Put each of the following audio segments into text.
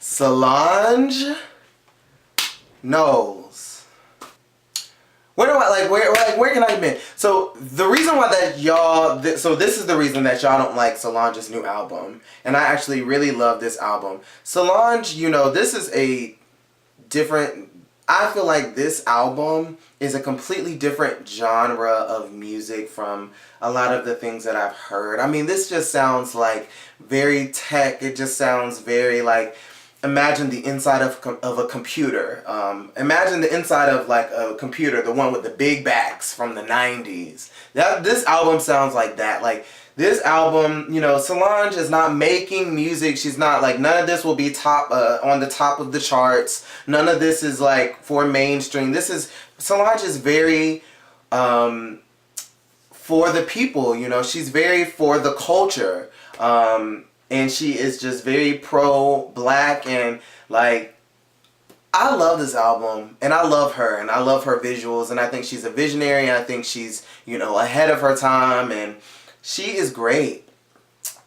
Solange knows. Where can I admit? So the reason why that y'all, this is the reason that y'all don't like Solange's new album, and I actually really love this album. Solange, this is a different. I feel like this album is a completely different genre of music from a lot of the things that I've heard. I mean, this just sounds like very tech. It just sounds very like, imagine the inside of a computer. Imagine the inside of like a computer, the one with the big backs from the 90s. This album sounds like that. Like, this album, Solange is not making music. She's not like, none of this will be on the top of the charts. None of this is like for mainstream. Solange is very for the people, she's very for the culture. And she is just very pro-black, and like, I love this album, and I love her, and I love her visuals, and I think she's a visionary, and I think she's, ahead of her time, and she is great.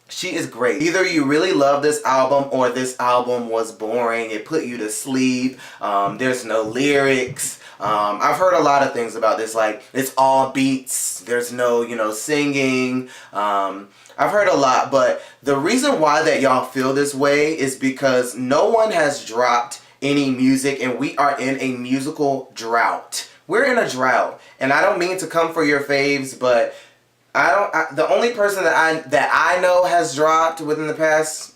She is great. Either you really love this album or this album was boring. It put you to sleep. There's no lyrics. I've heard a lot of things about this, like it's all beats. There's no, singing. I've heard a lot, but the reason why that y'all feel this way is because no one has dropped any music, and we are in a musical drought. We're in a drought, and I don't mean to come for your faves, but the only person that I know has dropped within the past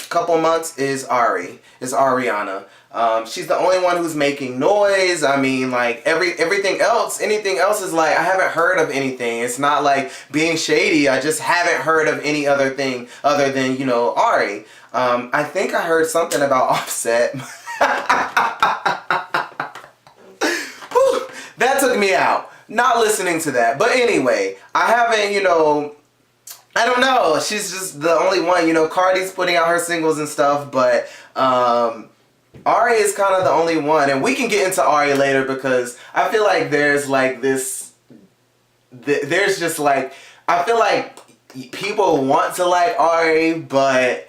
couple months is Ariana. She's the only one who's making noise. I mean, like, anything else is like, I haven't heard of anything. It's not like being shady. I just haven't heard of any other thing other than, Ari. I think I heard something about Offset. Whew, that took me out. Not listening to that. But anyway, I haven't, I don't know. She's just the only one. Cardi's putting out her singles and stuff, but Ari is kind of the only one. And we can get into Ari later, because I feel like there's like this, there's just like, I feel like people want to like Ari, but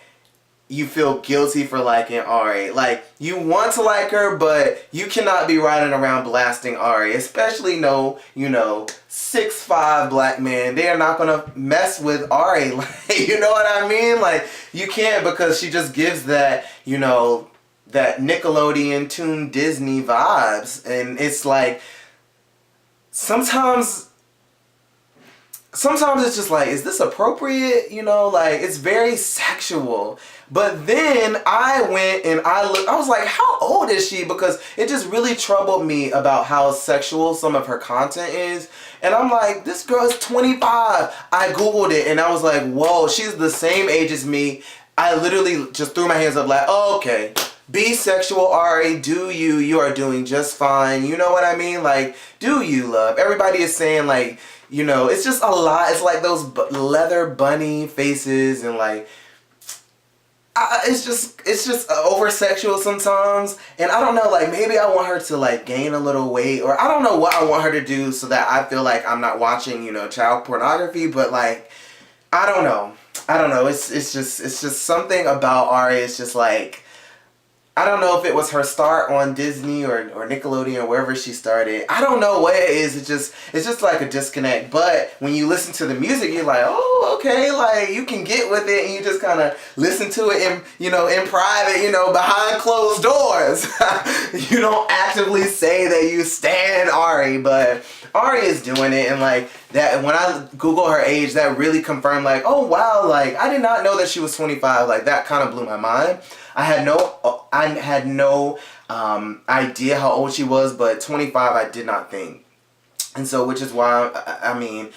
you feel guilty for liking Ari. Like, you want to like her, but you cannot be riding around blasting Ari. Especially 6'5" black men. They are not gonna mess with Ari. Like, you know what I mean? Like, you can't, because she just gives that, that Nickelodeon Toon Disney vibes. And it's like, sometimes it's just like, is this appropriate? Like, it's very sexual. But then I went and I was like, how old is she? Because it just really troubled me about how sexual some of her content is. And I'm like, this girl is 25. I Googled it and I was like, whoa, she's the same age as me. I literally just threw my hands up like, oh, okay. Be sexual, Ari. Do you. You are doing just fine. You know what I mean? Like, do you, love? Everybody is saying, like, it's just a lot. It's like those leather bunny faces, and like, it's just over sexual sometimes. And I don't know, like, maybe I want her to like gain a little weight, or I don't know what I want her to do so that I feel like I'm not watching, child pornography. But like, I don't know. It's just something about Ari. It's just like, I don't know if it was her start on Disney or Nickelodeon or wherever she started. I don't know what it is. It's just like a disconnect. But when you listen to the music, you're like, oh, okay, like, you can get with it, and you just kind of listen to it in private, behind closed doors. You don't actively say that you stan Ari, but Ari is doing it, and like that. When I Google her age, that really confirmed, like, oh wow, like, I did not know that she was 25. Like, that kind of blew my mind. I had no idea how old she was, but 25 I did not think. And so, which is why, I mean,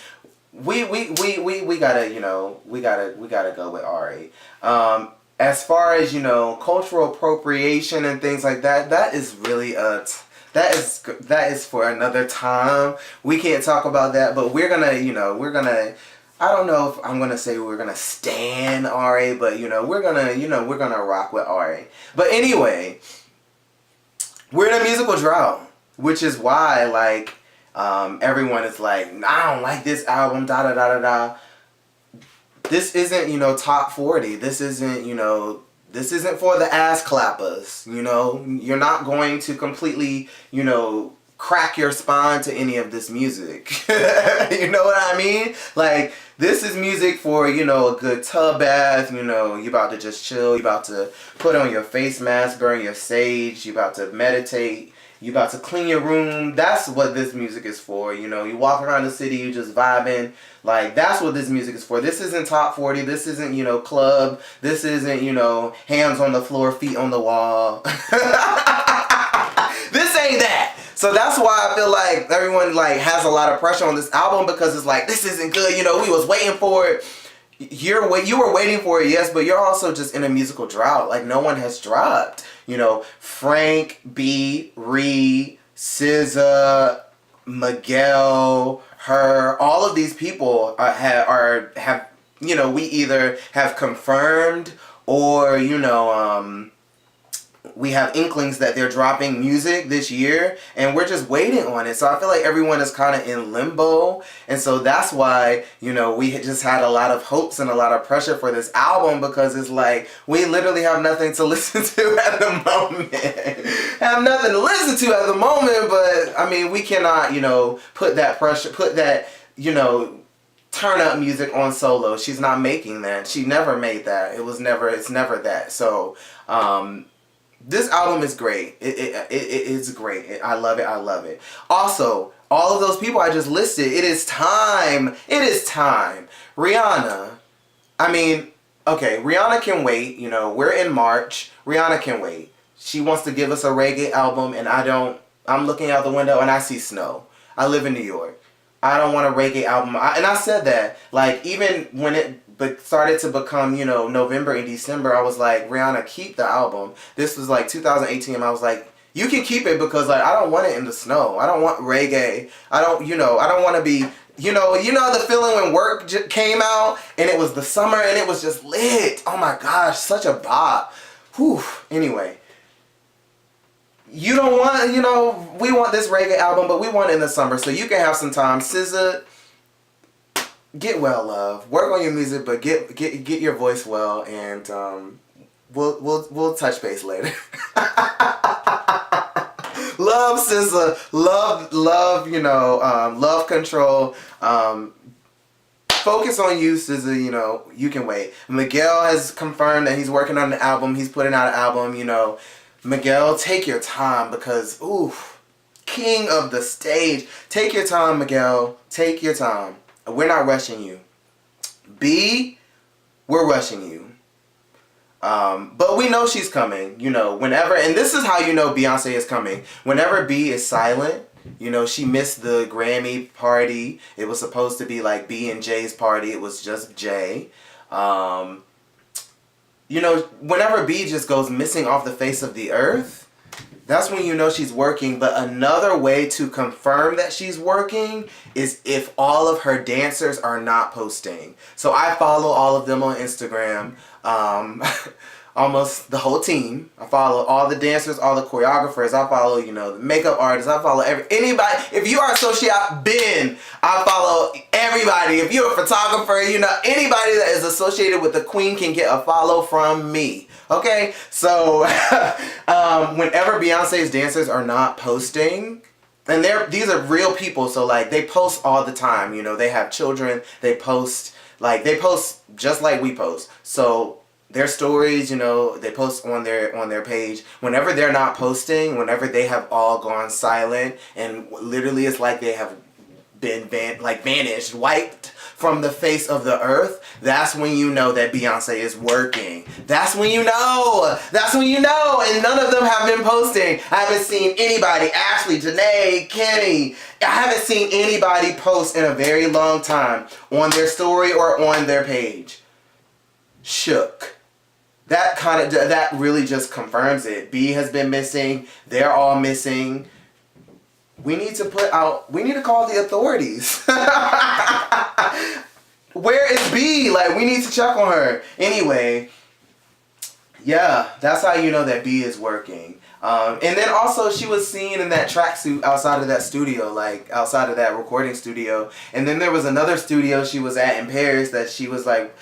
we gotta, we gotta go with Ari. As far as, cultural appropriation and things like that, that is really that is for another time. We can't talk about that, but we're gonna, I don't know if I'm gonna say we're gonna stan Ari, but we're gonna rock with Ari. But anyway, we're in a musical drought, which is why, like, everyone is like, I don't like this album, da da da da da. This isn't, top 40. This isn't, This isn't for the ass clappers, you know? You're not going to completely, you know, crack your spine to any of this music. You know what I mean? Like, this is music for, you know, a good tub bath, you know, you about to just chill, you about to put on your face mask, burn your sage, you about to meditate, you about to clean your room. That's what this music is for, you know. You walk around the city, you just vibing. Like, that's what this music is for. This isn't top 40, this isn't, you know, club, this isn't, you know, hands on the floor, feet on the wall. This ain't that. So that's why I feel like everyone like has a lot of pressure on this album, because it's like, this isn't good, you know, we was waiting for it. You were waiting for it, yes, but you're also just in a musical drought. Like, no one has dropped. You know, Frank, B, Ree, SZA, Miguel, her, all of these people have, you know, we either have confirmed or, you know, we have inklings that they're dropping music this year, and we're just waiting on it. So I feel like everyone is kind of in limbo, and so that's why, you know, we just had a lot of hopes and a lot of pressure for this album, because it's like, we literally have nothing to listen to at the moment. Have nothing to listen to at the moment, but I mean, we cannot, you know, put that, you know, turn up music on Solo. She's not making that. She never made that. It's never that. So, this album is great. It's great. I love it. Also, all of those people I just listed, it is time. Rihanna. I mean, okay, Rihanna can wait. You know, we're in March. Rihanna can wait. She wants to give us a reggae album, and I'm looking out the window and I see snow. I live in New York. I don't want a reggae album. And I said that, like, even when it started to become, you know, November and December, I was like, Rihanna, keep the album. This was like 2018, and I was like, you can keep it, because like, I don't want it in the snow. I don't want reggae. I don't want to be, you know the feeling when Work came out and it was the summer and it was just lit. Oh my gosh, such a bop. Whew. Anyway, you don't want, you know, we want this reggae album, but we want it in the summer, so you can have some time. SZA, get well, love. Work on your music, but get your voice well, and we'll touch base later. Love SZA, love, you know, love Control. Focus on you, SZA, you know, you can wait. Miguel has confirmed that he's working on the album. He's putting out an album, you know. Miguel, take your time, because, oof, king of the stage. Take your time, Miguel. Take your time. We're not rushing you. B, we're rushing you. But we know she's coming, you know, whenever, and this is how you know Beyonce is coming. Whenever B is silent, you know, she missed the Grammy party. It was supposed to be like B and J's party. It was just J. You know, whenever B just goes missing off the face of the earth, that's when you know she's working. But another way to confirm that she's working is if all of her dancers are not posting. So I follow all of them on Instagram. Almost the whole team. I follow all the dancers, all the choreographers. I follow, you know, the makeup artists. I follow anybody. If you are associated, I follow everybody. If you're a photographer, you know, anybody that is associated with the queen can get a follow from me. Okay? So, whenever Beyonce's dancers are not posting, and these are real people, so like they post all the time, you know, they have children, they post just like we post. So their stories, you know, they post on their page. Whenever they're not posting, whenever they have all gone silent, and literally it's like they have been vanished, wiped from the face of the earth, that's when you know that Beyonce is working. That's when you know. And none of them have been posting. I haven't seen anybody, Ashley, Janae, Kenny, I haven't seen anybody post in a very long time on their story or on their page. Shook. That really just confirms it. B has been missing. They're all missing. We need to call the authorities. Where is B? Like, we need to check on her. Anyway, yeah, that's how you know that B is working. And then also she was seen in that tracksuit outside of that studio, like outside of that recording studio. And then there was another studio she was at in Paris that she was like,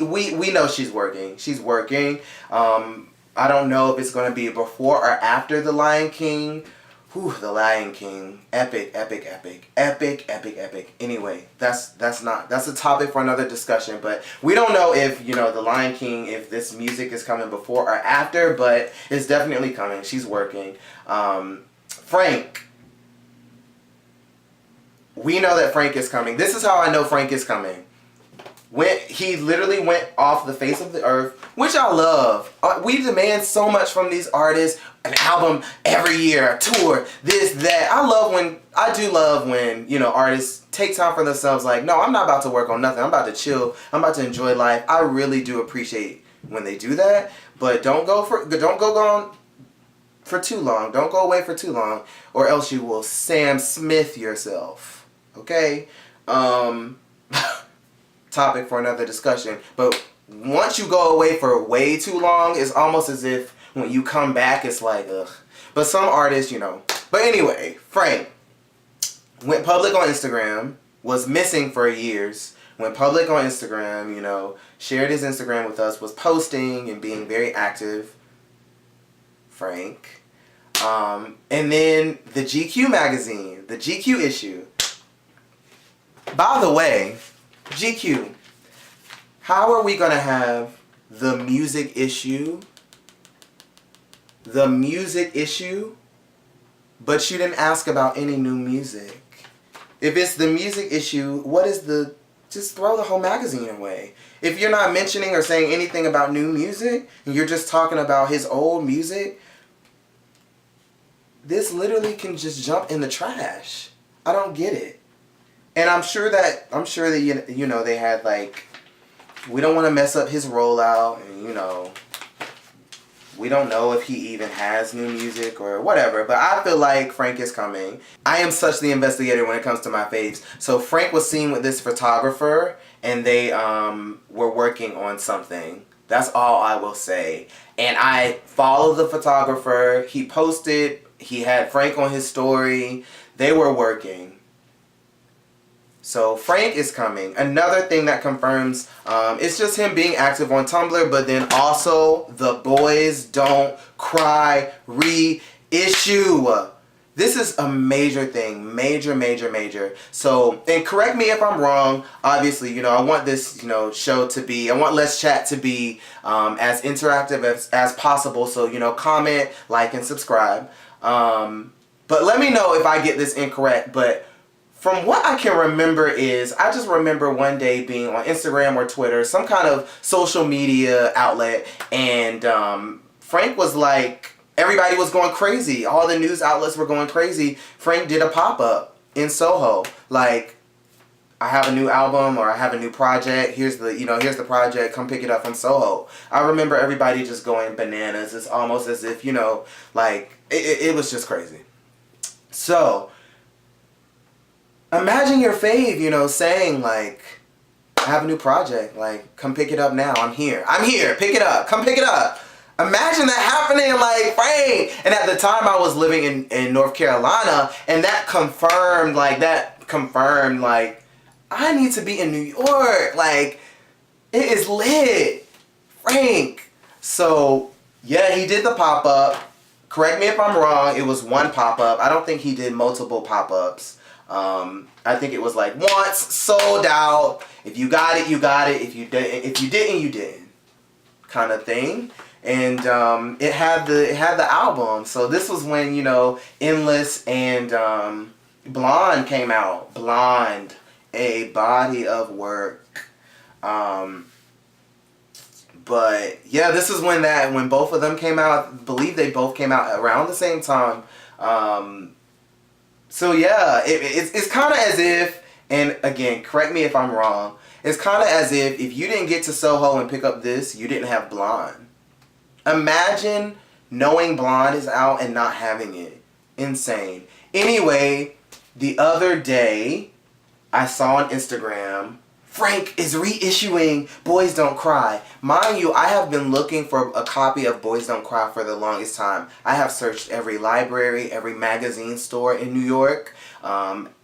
we know she's working. She's working. I don't know if it's going to be before or after The Lion King. Whew, The Lion King. Epic, epic, epic. Epic, epic, epic. Anyway, that's a topic for another discussion. But we don't know if, The Lion King, if this music is coming before or after, but it's definitely coming. She's working. Frank. We know that Frank is coming. This is how I know Frank is coming. He literally went off the face of the earth, which I love. We demand so much from these artists. An album every year, a tour, this, that. I do love when, artists take time for themselves. Like, no, I'm not about to work on nothing. I'm about to chill. I'm about to enjoy life. I really do appreciate when they do that. But don't go on for too long. Don't go away for too long, or else you will Sam Smith yourself. Okay? Topic for another discussion. But once you go away for way too long, it's almost as if when you come back, it's like, ugh. But some artists, But anyway, Frank went public on Instagram, was missing for years, went public on Instagram, shared his Instagram with us, was posting and being very active. Frank. And then the GQ magazine, the GQ issue. By the way, GQ, how are we going to have the music issue, but you didn't ask about any new music? If it's the music issue, just throw the whole magazine away. If you're not mentioning or saying anything about new music, and you're just talking about his old music, this literally can just jump in the trash. I don't get it. And I'm sure that they had we don't want to mess up his rollout, and we don't know if he even has new music or whatever, but I feel like Frank is coming. I am such the investigator when it comes to my faves. So Frank was seen with this photographer, and they were working on something. That's all I will say. And I followed the photographer. He posted, he had Frank on his story. They were working. So Frank is coming. Another thing that confirms, it's just him being active on Tumblr, but then also the Boys Don't Cry reissue. This is a major thing. Major, major, major. So, and correct me if I'm wrong. Obviously, I want this, show to be, I want Let's Chat to be as interactive as possible. So, comment, like, and subscribe. But let me know if I get this incorrect. But from what I can remember I just remember one day being on Instagram or Twitter, some kind of social media outlet, and Frank was like, everybody was going crazy. All the news outlets were going crazy. Frank did a pop-up in Soho. Like, I have a new album, or I have a new project. Here's the project. Come pick it up from Soho. I remember everybody just going bananas. It's almost as if, it was just crazy. So, imagine your fave, saying I have a new project. Come pick it up now. I'm here. Pick it up. Come pick it up. Imagine that happening, Frank. And at the time, I was living in North Carolina, and that confirmed, I need to be in New York. It is lit. Frank. So, yeah, he did the pop-up. Correct me if I'm wrong. It was one pop-up. I don't think he did multiple pop-ups. I think it was once, sold out. If you got it, you got it. If you didn't, you didn't. Kind of thing. And it had the album. So this was when, Endless and Blonde came out. Blonde, a body of work. But yeah, this is when both of them came out. I believe they both came out around the same time. So yeah, it's kind of as if, and again, correct me if I'm wrong, it's kind of as if you didn't get to Soho and pick up this, you didn't have Blonde. Imagine knowing Blonde is out and not having it. Insane. Anyway, the other day, I saw on Instagram, Frank is reissuing Boys Don't Cry. Mind you, I have been looking for a copy of Boys Don't Cry for the longest time. I have searched every library, every magazine store in New York.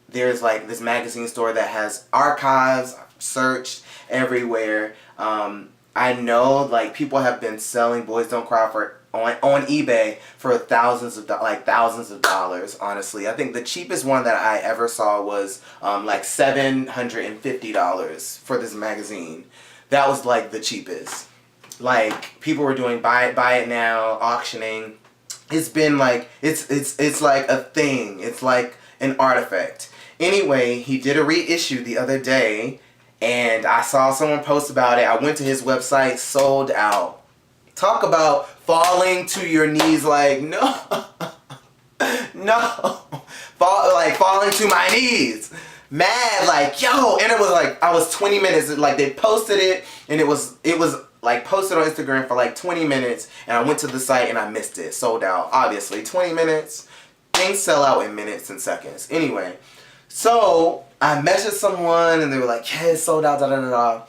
There's this magazine store that has archives. searched everywhere. I know like people have been selling Boys Don't Cry for on eBay for thousands of dollars. Honestly, I think the cheapest one that I ever saw was like $750 for this magazine. That was like the cheapest. Like people were doing buy it now, auctioning. It's been like it's like a thing. It's like an artifact. Anyway, he did a reissue the other day, and I saw someone post about it. I went to his website, sold out. Talk about falling to your knees, like no, no, falling to my knees. Mad, like yo, and it was like I was 20 minutes. Like they posted it, and it was like posted on Instagram for like 20 minutes, and I went to the site and I missed it. Sold out, obviously. 20 minutes, things sell out in minutes and seconds. Anyway, so I messaged someone and they were like, yeah, it's sold out, da da da da.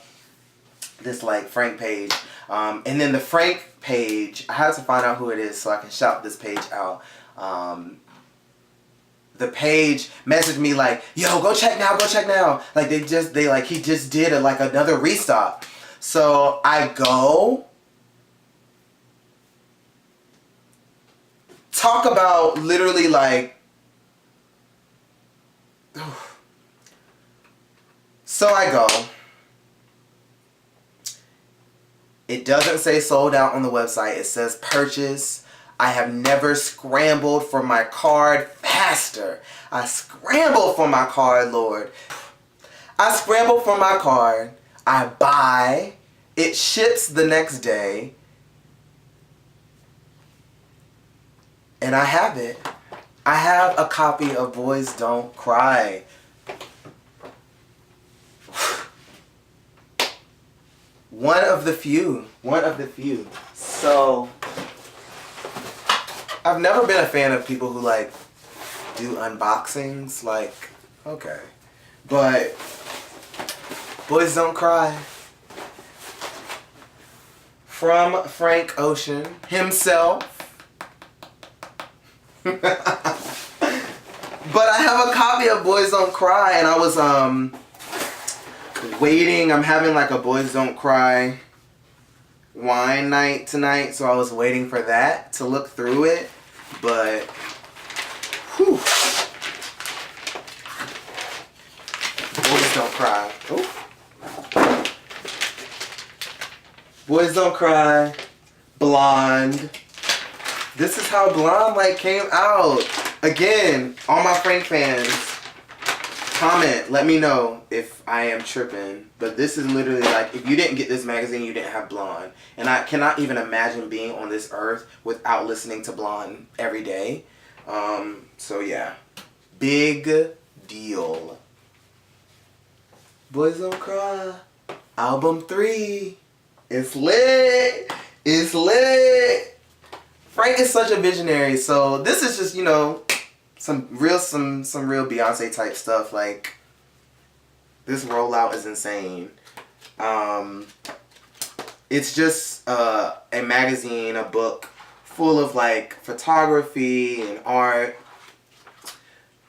This like Frank page. And then the Frank page, I had to find out who it is so I can shout this page out. The page messaged me like, yo, go check now. Like he just did another restock. So I go, talk about literally like, so I go. It doesn't say sold out on the website. It says purchase. I have never scrambled for my card faster. I scrambled for my card, Lord. I scrambled for my card. I buy. It ships the next day. And I have it. I have a copy of Boys Don't Cry. One of the few. So, I've never been a fan of people who like do unboxings. Like, okay. But, Boys Don't Cry. From Frank Ocean himself. But I have a copy of Boys Don't Cry, and I was, waiting. I'm having like a Boys Don't Cry wine night tonight, so I was waiting for that to look through it. But whew. Boys Don't Cry. Ooh. Boys Don't Cry. Blonde. This is how Blonde like came out. Again, all my Frank fans, comment, let me know if I am tripping. But this is literally like, if you didn't get this magazine, you didn't have Blonde. And I cannot even imagine being on this earth without listening to Blonde every day. So yeah. Big deal. Boys Don't Cry. Album 3. It's lit. It's lit. Frank is such a visionary. So this is just, you know, some real Beyonce type stuff. Like, this rollout is insane. It's just a magazine, a book full of like photography and art.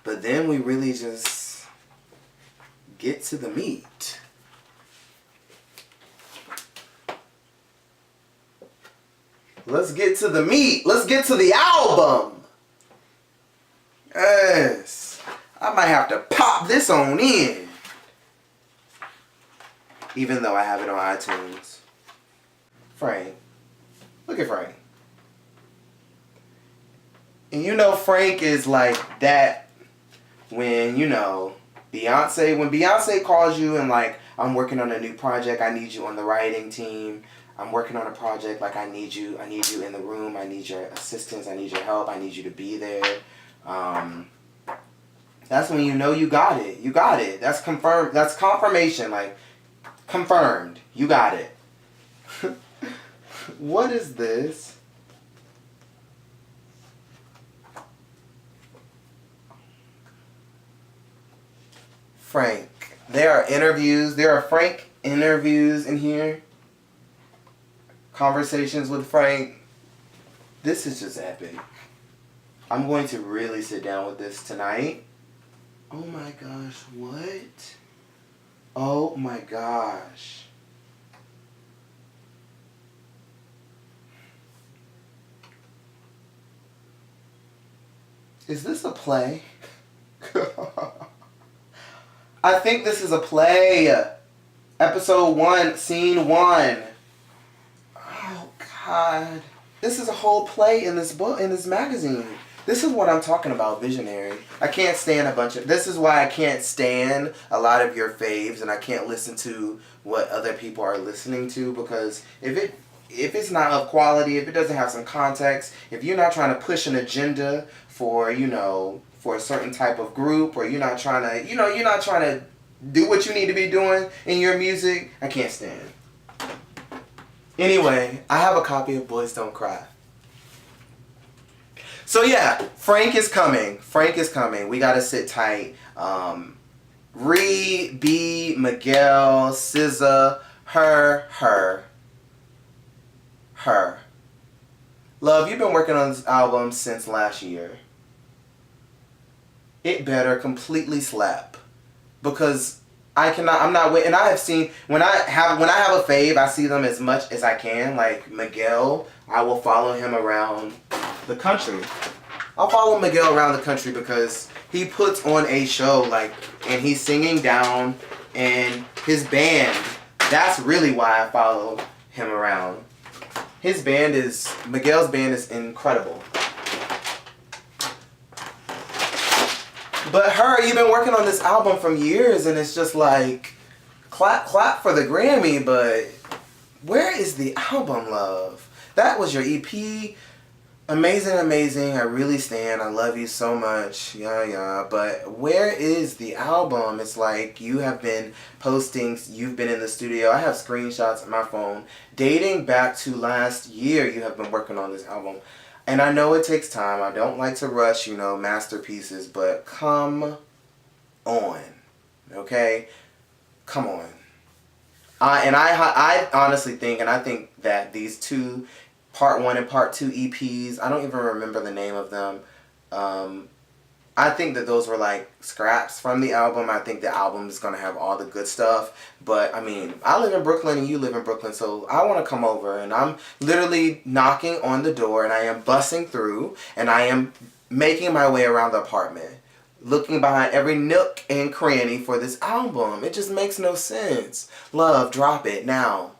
But then we really just get to the meat. Let's get to the meat. Let's get to the album. Yes. I might have to pop this on in. Even though I have it on iTunes. Frank. Look at Frank. And you know Frank is like that when, you know, when Beyonce calls you and like, I'm working on a new project, I need you on the writing team. I'm working on a project, like I need you in the room, I need your assistance, I need your help, I need you to be there. That's when you know you got it. You got it. That's confirmed. That's confirmation. Like, confirmed. You got it. What is this? Frank. There are interviews. There are Frank interviews in here. Conversations with Frank. This is just epic. I'm going to really sit down with this tonight. Oh my gosh, what? Oh my gosh. Is this a play? I think this is a play. Episode 1, scene 1. Oh God. This is a whole play in this book, in this magazine. This is what I'm talking about, visionary. I can't stand a bunch of... This is why I can't stand a lot of your faves, and I can't listen to what other people are listening to, because if it's not of quality, if it doesn't have some context, if you're not trying to push an agenda for, you know, for a certain type of group, or you're not trying to, you know, you're not trying to do what you need to be doing in your music, I can't stand. Anyway, I have a copy of Boys Don't Cry. So yeah, Frank is coming. Frank is coming. We gotta sit tight. Ree, B, Miguel, SZA, her. Love, you've been working on this album since last year. It better completely slap, because I'm not waiting. And I have seen, when I have a fave, I see them as much as I can. Like Miguel, I will follow him around the country. I'll follow Miguel around the country because he puts on a show, like, and he's singing down, and his band, that's really why I follow him around. Miguel's band is incredible. But you've been working on this album from years, and it's just like, clap for the Grammy, but where is the album, love? That was your EP. Amazing. I really stand. I love you so much. Yeah. But where is the album? It's like you have been posting, you've been in the studio. I have screenshots on my phone dating back to last year. You have been working on this album. And I know it takes time. I don't like to rush, you know, masterpieces, but come on. Okay? Come on. I honestly think, and I think that these two Part 1 and Part 2 EPs, I don't even remember the name of them. I think that those were like scraps from the album. I think the album is going to have all the good stuff. But, I mean, I live in Brooklyn and you live in Brooklyn, so I want to come over. And I'm literally knocking on the door, and I am busting through, and I am making my way around the apartment, looking behind every nook and cranny for this album. It just makes no sense. Love, drop it now.